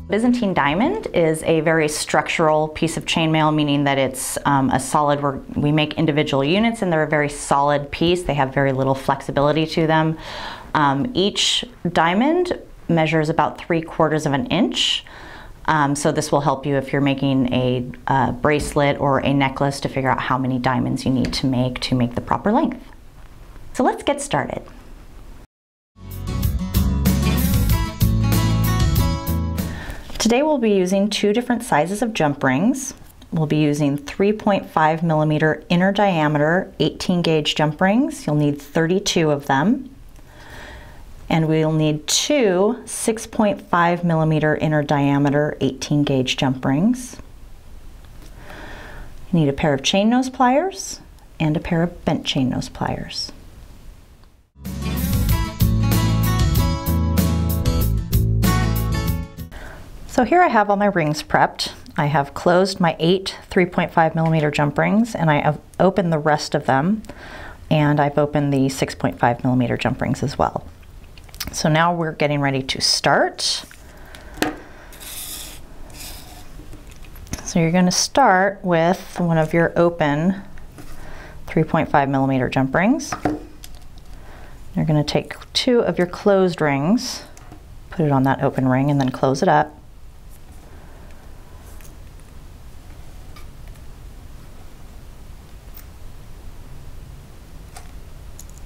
Byzantine diamond is a very structural piece of chainmail, meaning that it's a solid, we make individual units and they're a very solid piece. They have very little flexibility to them. Each diamond measures about 3/4 of an inch. So this will help you if you're making a bracelet or a necklace to figure out how many diamonds you need to make the proper length. So let's get started. Today we'll be using two different sizes of jump rings. We'll be using 3.5 millimeter inner diameter 18 gauge jump rings. You'll need 32 of them. And we'll need two 6.5 millimeter inner diameter 18 gauge jump rings. You need a pair of chain nose pliers and a pair of bent chain nose pliers. So here I have all my rings prepped. I have closed my 8 3.5 millimeter jump rings and I have opened the rest of them, and I've opened the 6.5 millimeter jump rings as well. So now we're getting ready to start. So you're going to start with one of your open 3.5 millimeter jump rings. You're going to take two of your closed rings, put it on that open ring, and then close it up.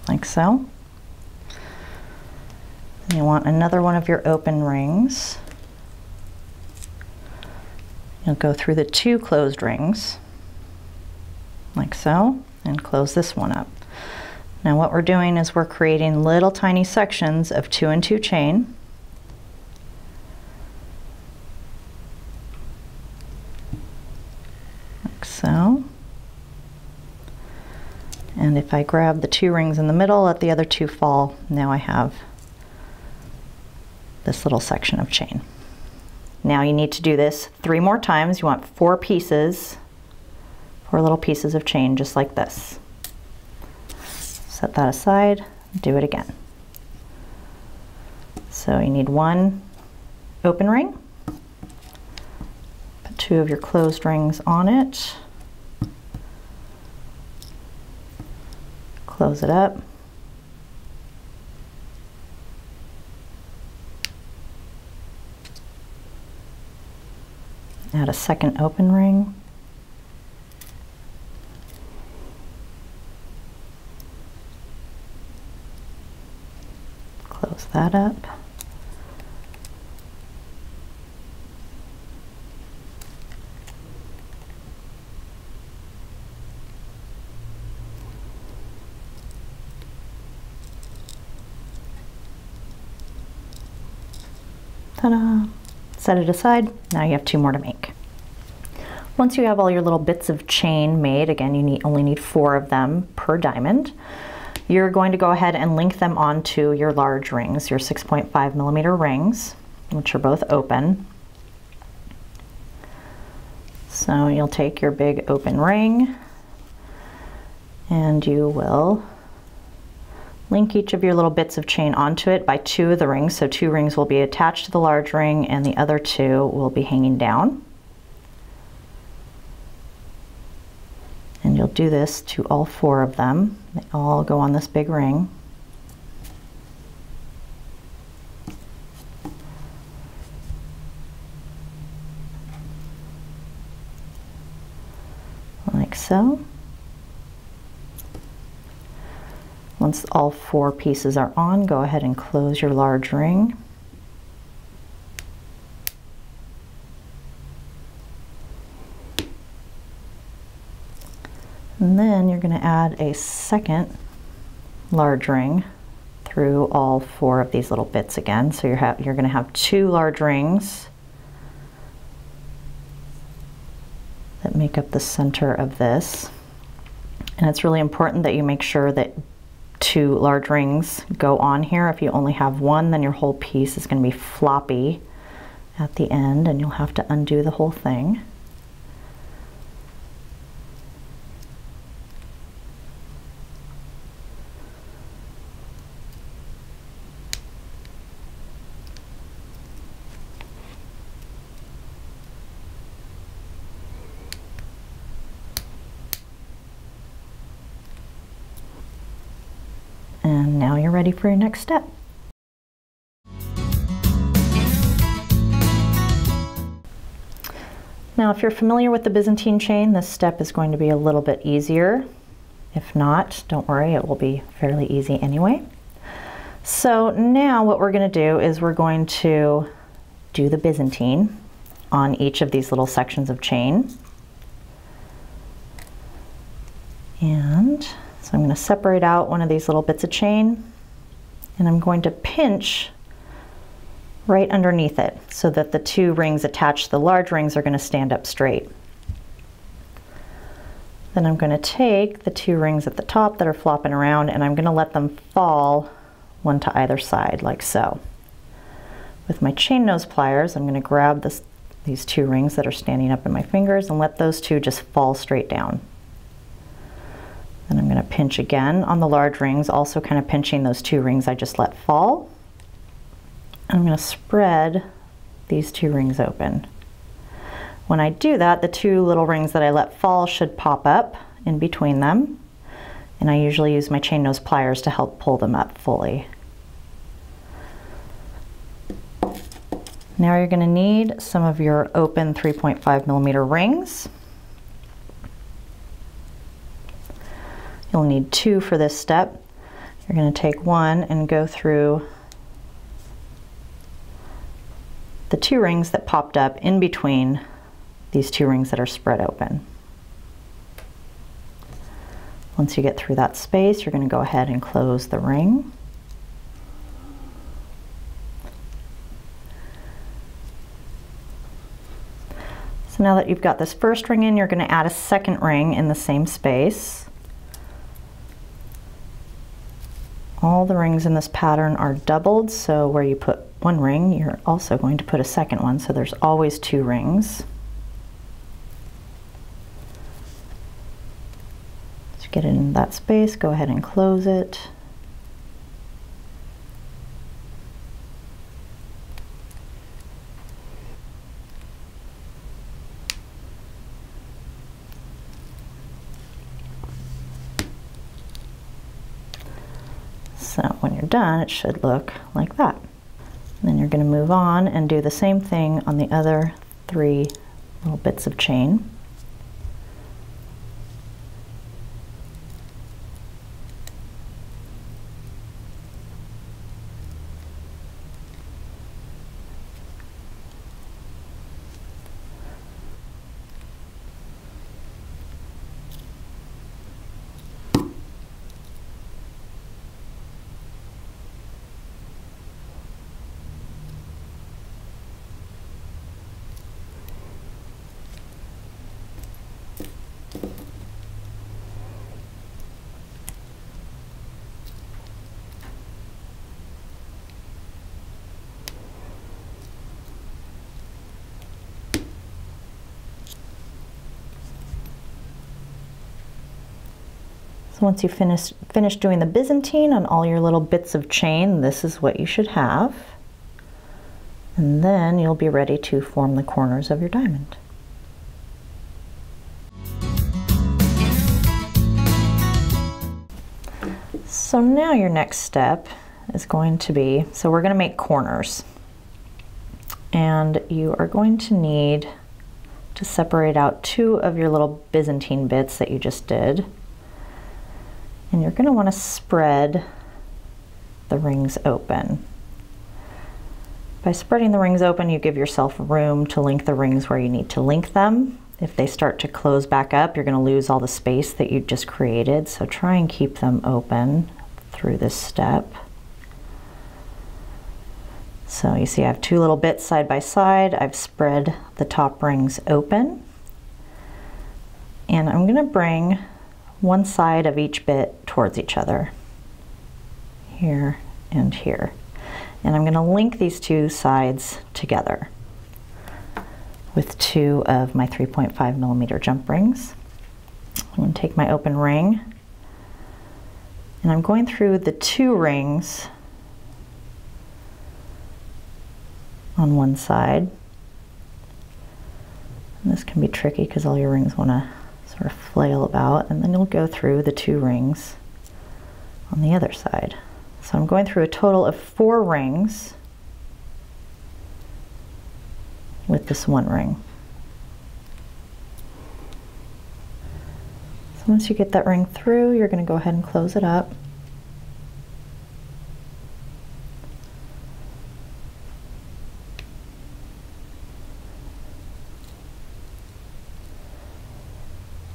Like so. And you want another one of your open rings. You'll go through the two closed rings, like so, and close this one up. Now what we're doing is we're creating little tiny sections of 2 and 2 chain. Like so. And if I grab the 2 rings in the middle, let the other 2 fall, now I have this little section of chain. Now you need to do this 3 more times. You want 4 pieces, 4 little pieces of chain just like this. Set that aside, do it again. So you need 1 open ring, put 2 of your closed rings on it, close it up, add a second open ring, close that up, ta-da! Set it aside. Now you have 2 more to make. Once you have all your little bits of chain made, again you only need 4 of them per diamond, you're going to go ahead and link them onto your large rings, your 6.5 millimeter rings, which are both open. So you'll take your big open ring and you will link each of your little bits of chain onto it by 2 of the rings. So 2 rings will be attached to the large ring and the other 2 will be hanging down. And you'll do this to all 4 of them. They all go on this big ring. Like so. Once all 4 pieces are on, go ahead and close your large ring. And then you're going to add a second large ring through all 4 of these little bits again. So you're going to have 2 large rings that make up the center of this. And it's really important that you make sure that 2 large rings go on here. If you only have 1, then your whole piece is going to be floppy at the end and you'll have to undo the whole thing. And now you're ready for your next step. Now, if you're familiar with the Byzantine chain, this step is going to be a little bit easier. If not, don't worry, it will be fairly easy anyway. So now what we're going to do is we're going to do the Byzantine on each of these little sections of chain. And so I'm going to separate out one of these little bits of chain, and I'm going to pinch right underneath it so that the two rings attached to the large rings are going to stand up straight. Then I'm going to take the two rings at the top that are flopping around, and I'm going to let them fall one to either side, like so. With my chain nose pliers, I'm going to grab these two rings that are standing up in my fingers and let those two just fall straight down. Then I'm going to pinch again on the large rings, also kind of pinching those two rings I just let fall. I'm going to spread these two rings open. When I do that, the two little rings that I let fall should pop up in between them, and I usually use my chain nose pliers to help pull them up fully. Now you're going to need some of your open 3.5mm rings. You'll need two for this step. You're going to take one and go through the two rings that popped up in between these two rings that are spread open. Once you get through that space, you're going to go ahead and close the ring. So now that you've got this first ring in, you're going to add a second ring in the same space. All the rings in this pattern are doubled, so where you put one ring, you're also going to put a second one, so there's always two rings. So get it in that space, go ahead and close it. So when you're done, it should look like that. And then you're going to move on and do the same thing on the other three little bits of chain. So once you finish doing the Byzantine on all your little bits of chain, this is what you should have. And then you'll be ready to form the corners of your diamond. So now your next step is going to be, so we're going to make corners. And you are going to need to separate out two of your little Byzantine bits that you just did. And you're going to want to spread the rings open. By spreading the rings open, you give yourself room to link the rings where you need to link them. If they start to close back up, you're going to lose all the space that you just created, so try and keep them open through this step. So you see I have two little bits side by side. I've spread the top rings open. And I'm going to bring one side of each bit towards each other, here and here. And I'm going to link these two sides together with two of my 3.5mm jump rings. I'm going to take my open ring, and I'm going through the two rings on one side. And this can be tricky because all your rings want to sort of flail about, and then you'll go through the two rings on the other side. So I'm going through a total of 4 rings with this one ring. So once you get that ring through, you're going to go ahead and close it up.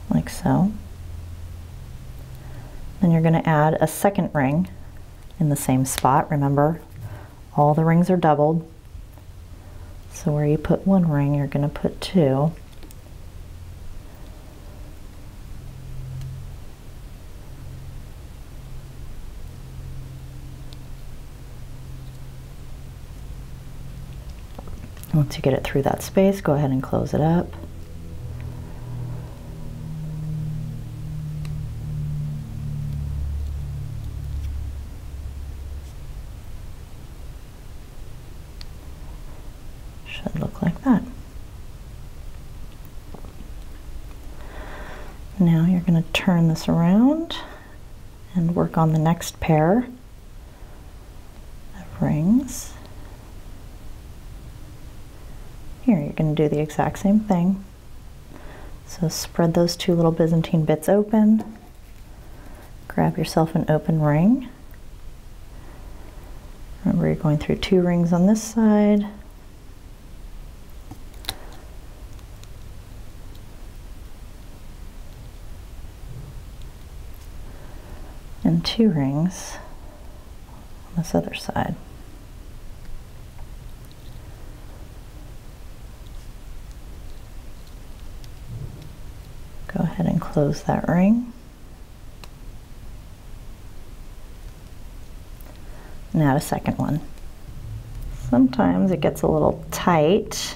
Like so. Then you're going to add a second ring in the same spot. Remember, all the rings are doubled. So where you put one ring, you're going to put 2. Once you get it through that space, go ahead and close it up. Should look like that. Now you're going to turn this around and work on the next pair of rings. Here, you're going to do the exact same thing. So spread those 2 little Byzantine bits open. Grab yourself an open ring. Remember, you're going through 2 rings on this side. And 2 rings on this other side. Go ahead and close that ring. And add a second one. Sometimes it gets a little tight.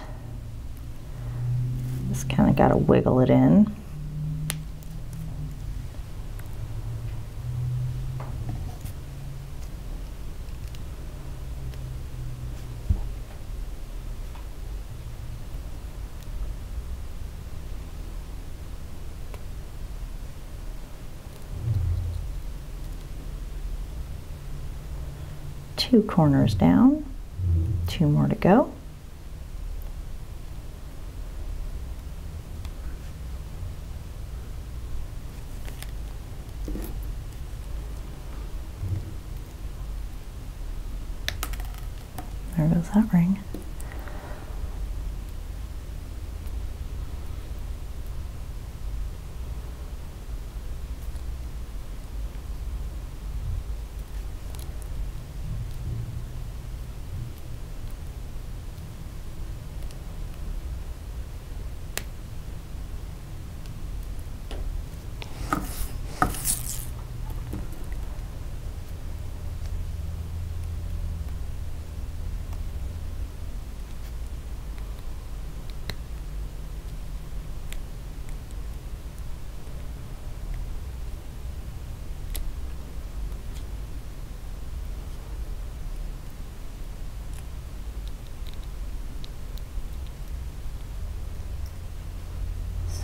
Just kind of got to wiggle it in. Two corners down, 2 more to go. There goes that ring.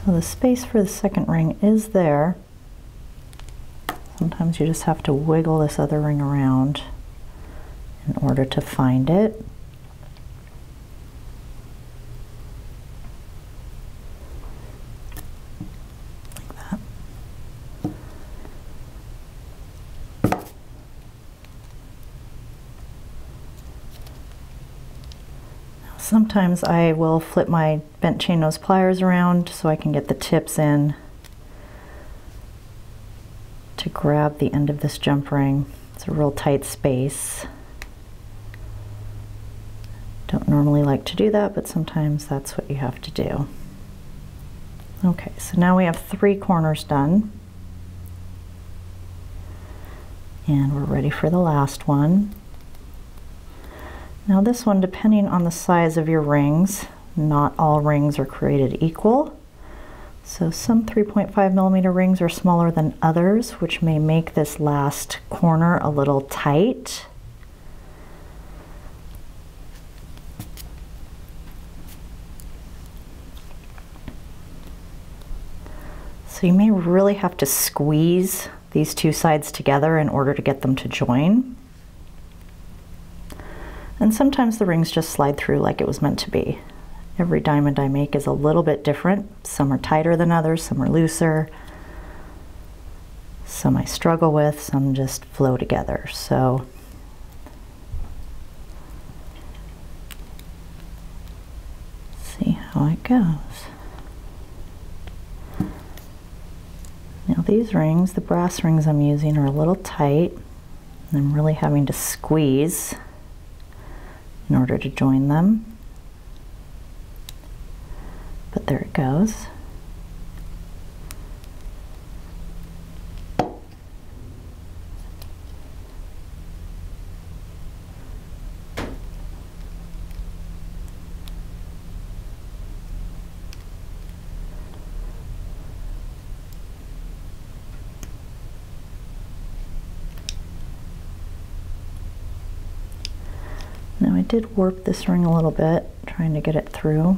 So the space for the second ring is there. Sometimes you just have to wiggle this other ring around in order to find it. Like that. Sometimes I will flip my bent chain nose pliers around so I can get the tips in to grab the end of this jump ring. It's a real tight space. Don't normally like to do that, but sometimes that's what you have to do. Okay, so now we have 3 corners done. And we're ready for the last one. Now this one, depending on the size of your rings, not all rings are created equal. So some 3.5mm rings are smaller than others, which may make this last corner a little tight. So you may really have to squeeze these 2 sides together in order to get them to join. And sometimes the rings just slide through like it was meant to be. Every diamond I make is a little bit different. Some are tighter than others, some are looser. Some I struggle with, some just flow together. So see how it goes. Now these rings, the brass rings I'm using, are a little tight. And I'm really having to squeeze in order to join them. But there it goes. Now I did warp this ring a little bit, trying to get it through.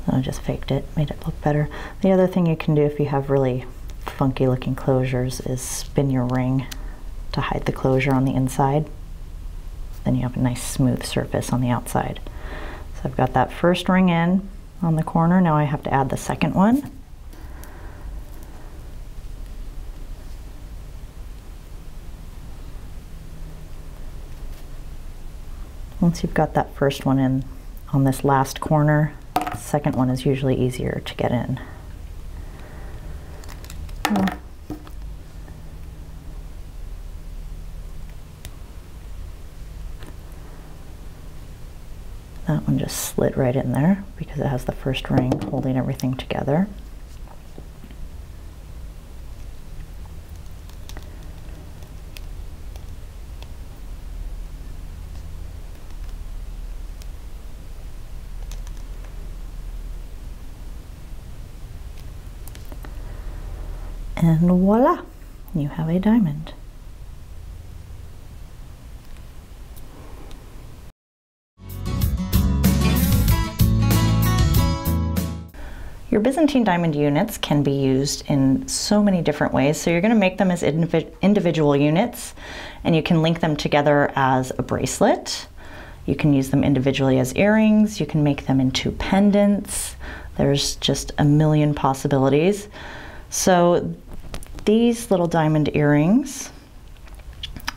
I just faked it, made it look better. The other thing you can do if you have really funky looking closures is spin your ring to hide the closure on the inside. Then you have a nice smooth surface on the outside. So I've got that first ring in on the corner. Now I have to add the second one. Once you've got that first one in on this last corner, the second one is usually easier to get in. That one just slid right in there because it has the first ring holding everything together. And voila, you have a diamond. Your Byzantine diamond units can be used in so many different ways. So you're going to make them as individual units, and you can link them together as a bracelet. You can use them individually as earrings. You can make them into pendants. There's just a million possibilities. So these little diamond earrings,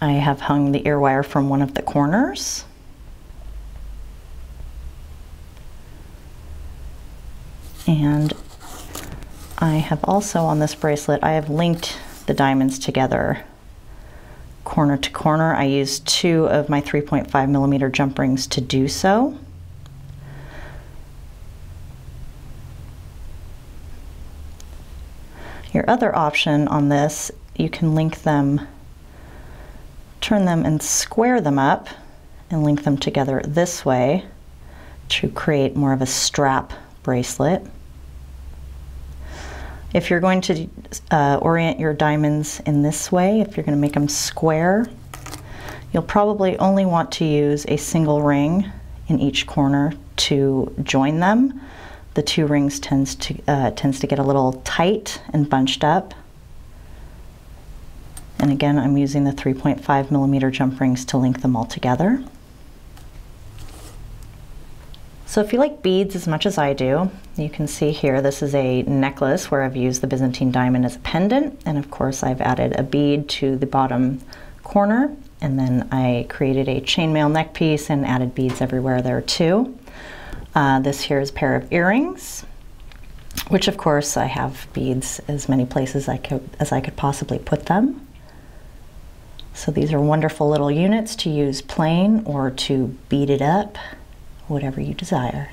I have hung the ear wire from one of the corners. And I have also on this bracelet, I have linked the diamonds together corner to corner. I used 2 of my 3.5mm jump rings to do so. Your other option on this, you can link them, turn them and square them up and link them together this way to create more of a strap bracelet. If you're going to orient your diamonds in this way, if you're going to make them square, you'll probably only want to use a single ring in each corner to join them. The 2 rings tends to get a little tight and bunched up. And again, I'm using the 3.5mm jump rings to link them all together. So if you like beads as much as I do, you can see here this is a necklace where I've used the Byzantine diamond as a pendant, and of course I've added a bead to the bottom corner, and then I created a chainmail neck piece and added beads everywhere there too. This here is a pair of earrings, which of course I have beads as many places as I could possibly put them. So these are wonderful little units to use plain or to bead it up, whatever you desire.